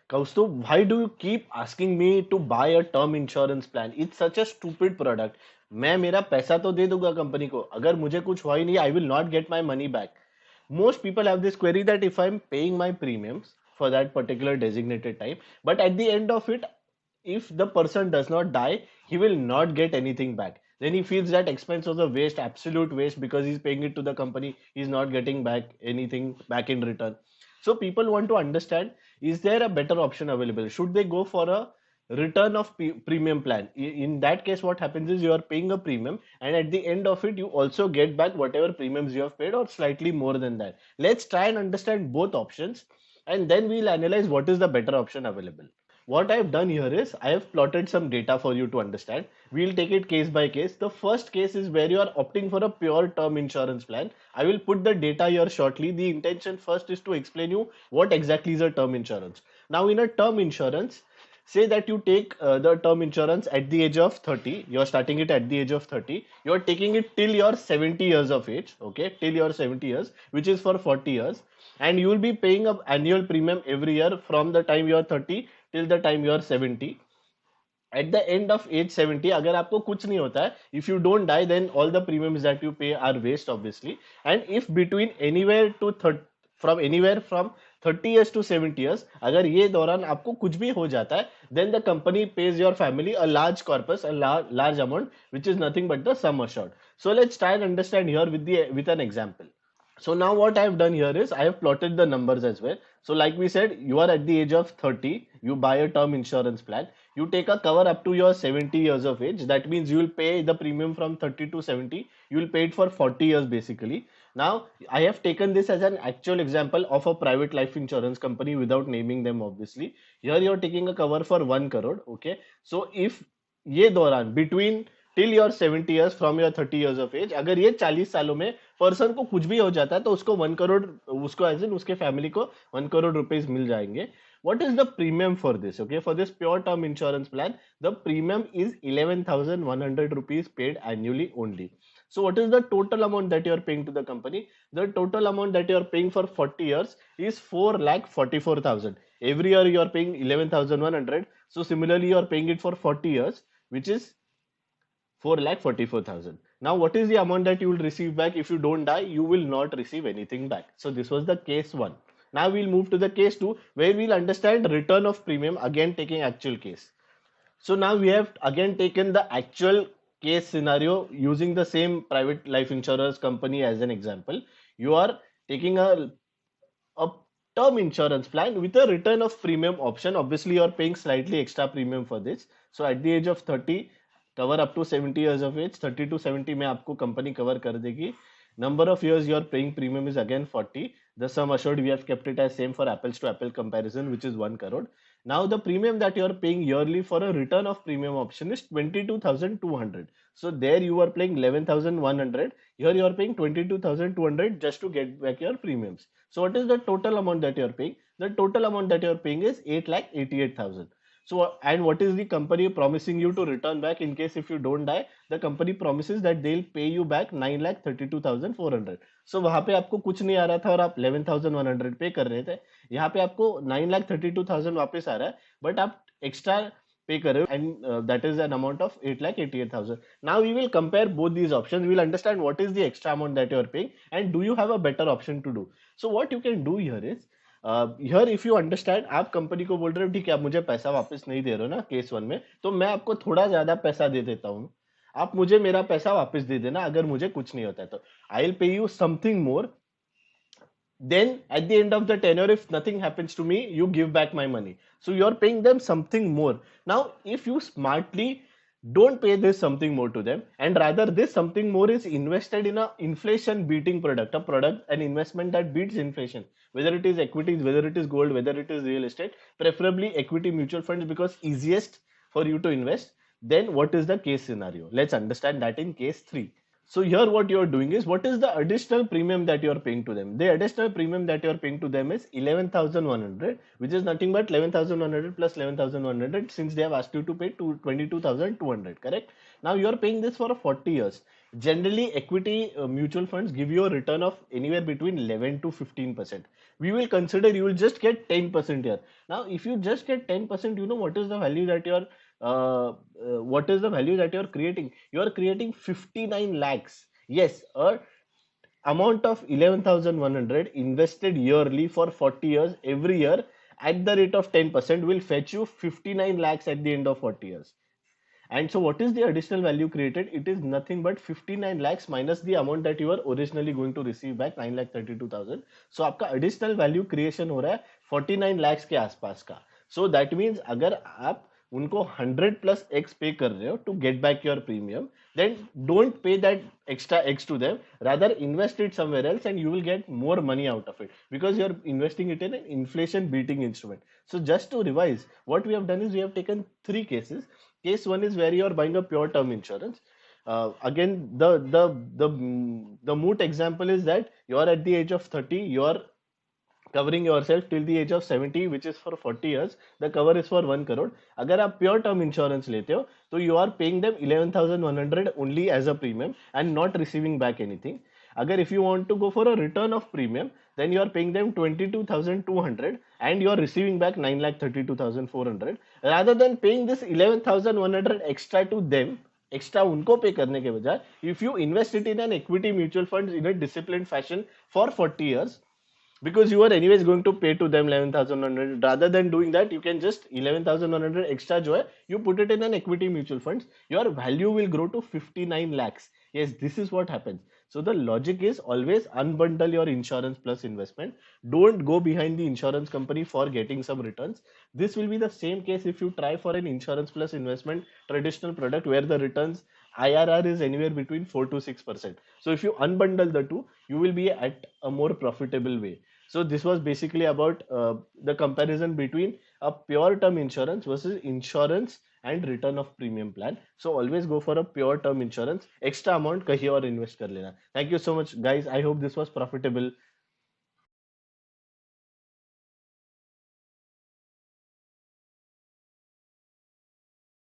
Kaustubh, why do you keep asking me to buy a term insurance plan? It's such a stupid product. मैं मेरा पैसा तो दे दूंगा company को, अगर मुझे कुछ हुआ ही नहीं, I will not get my money back. Most people have this query that if I'm paying my premiums for that particular designated time, but at the end of it, if the person does not die, he will not get anything back. Then he feels that expense was a waste, absolute waste, because he's paying it to the company. He's not getting back anything back in return. So people want to understand, is there a better option available? Should they go for a return of premium plan? In that case, what happens is you are paying a premium, and at the end of it, you also get back whatever premiums you have paid or slightly more than that. Let's try and understand both options, and then we'll analyze what is the better option available. What I've done here is I have plotted some data for you to understand. We'll take it case by case. The first case is where you are opting for a pure term insurance plan. I will put the data here shortly. The intention first is to explain you what exactly is a term insurance. Now, in a term insurance, say that you take the term insurance at the age of 30. You're starting it at the age of 30. You're taking it till you're 70 years of age. Okay, till you're 70 years, which is for 40 years, and you will be paying an annual premium every year from the time you're 30 till the time you are 70. At the end of age 70, अगर आपको कुछ नहीं होता है, if you don't die, then all the premiums that you pay are waste, obviously. And if between anywhere to from anywhere from 30 years to 70 years, अगर ये दौरान आपको कुछ भी हो जाता है, then the company pays your family a large corpus, a large amount, which is nothing but the sum assured. So let's try and understand here with an example. So now what I have done here is I have plotted the numbers as well. So like we said, you are at the age of 30, you buy a term insurance plan, you take a cover up to your 70 years of age. That means you will pay the premium from 30 to 70. You will pay it for 40 years basically. Now I have taken this as an actual example of a private life insurance company without naming them, obviously. Here you are taking a cover for 1 crore. Okay. So if ये दौरान between till your 70 years from your 30 years of age, अगर ये 40 सालों में person को कुछ भी हो जाता है तो उसको 1 करोड़, उसको एज इन उसके फैमिली को 1 करोड़ रुपीज मिल जाएंगे. What is the premium for this? Okay, for this pure term insurance plan, the premium is 11,100 rupees paid annually only. So what is the total amount that you are paying to the company? The total amount that you are paying for 40 years is 4,44,000. Every year you are paying 11,100. So similarly you are paying it for 40 years, which is 4,44,000. Now, what is the amount that you will receive back if you don't die? You will not receive anything back. So this was the case one. Now we'll move to the case two, where we'll understand return of premium, again taking actual case. So now we have again taken the actual case scenario using the same private life insurance company as an example. You are taking a term insurance plan with a return of premium option. Obviously, you are paying slightly extra premium for this. So at the age of 30, cover up to 70 years of age, 30 to 70 में आपको company cover कर देगी. Number of years you are paying premium is again 40. The sum assured we have kept it as same for apples to apple comparison, which is 1 crore. Now the premium that you are paying yearly for a return of premium option is 22,200. So there you are paying 11,100. Here you are paying 22,200 just to get back your premiums. So what is the total amount that you are paying? The total amount that you are paying is 8,88,000. So, and what is the company promising you to return back in case if you don't die? The company promises that they'll pay you back 9,32,400. So वहां पे आपको कुछ नहीं आ रहा था और आप 11,100 पे कर रहे थे. यहाँ पे आपको 9,32,000 वापस आ रहा है, बट आप एक्स्ट्रा पे कर रहे हो, and that is an amount of 8,88,000. Now we will compare both these options. We will understand what is the extra amount that you are paying and do you have a better option to do. So what you can do here is, here if you understand, आप company को बोल रहे हो ठीक है आप मुझे पैसा वापस नहीं दे रहे हो ना केस वन में, तो मैं आपको थोड़ा ज्यादा पैसा दे देता हूँ, आप मुझे मेरा पैसा वापस दे देना अगर मुझे कुछ नहीं होता है तो. I will pay you something more, then at the end of the tenure if nothing happens to me you give back my money. So you're paying them something more. Now if you smartly don't pay this something more to them, and rather this something more is invested in a inflation beating product, a product, an investment that beats inflation, whether it is equities, whether it is gold, whether it is real estate, preferably equity mutual funds because easiest for you to invest, then what is the case scenario? Let's understand that in case 3. So here what you're doing is, what is the additional premium that you're paying to them? The additional premium that you're paying to them is 11,100, which is nothing but 11,100 plus 11,100, since they have asked you to pay 22,200, correct? Now you're paying this for 40 years. Generally, equity mutual funds give you a return of anywhere between 11 to 15%. We will consider you will just get 10% here. Now, if you just get 10%, you know what is the value that you're what is the value that you're creating? You're creating 59 lakhs. Yes, a amount of 11,100 invested yearly for 40 years, every year at the rate of 10% will fetch you 59 lakhs at the end of 40 years. And so what is the additional value created? It is nothing but 59 lakhs minus the amount that you were originally going to receive back, 9,32,000. So आपका additional value creation हो रहा है 49 lakhs के आसपास का. So that means अगर आप उनको 100 plus x pay कर रहे हो to get back your premium, then don't pay that extra x to them. Rather invest it somewhere else and you will get more money out of it, because you're investing it in an inflation beating instrument. So just to revise, what we have done is we have taken three cases. Case one is where you are buying a pure term insurance. Again, the moot example is that you are at the age of 30, you are covering yourself till the age of 70, which is for 40 years. The cover is for 1 crore. अगर आप pure term insurance लेते हो, तो you are paying them 11,100 only as a premium and not receiving back anything. अगर if you want to go for a return of premium, then you are paying them 22,200 and you are receiving back 9,32,400. Rather than paying this 11,100 extra to them, extra उनको पे करने के बजाय, if you invest it in an equity mutual fund in a disciplined fashion for 40 years, because you are anyways going to pay to them 11,100, rather than doing that, you can just 11,100 extra जो है, you put it in an equity mutual funds, your value will grow to 59 lakhs. Yes, this is what happens. So the logic is always unbundle your insurance plus investment. Don't go behind the insurance company for getting some returns. This will be the same case if you try for an insurance plus investment traditional product where the returns IRR is anywhere between 4 to 6%. So if you unbundle the two, you will be at a more profitable way. So this was basically about the comparison between a pure term insurance versus insurance and return of premium plan. So always go for a pure term insurance. Extra amount kahin aur invest kar lena. Thank you so much, guys. I hope this was profitable.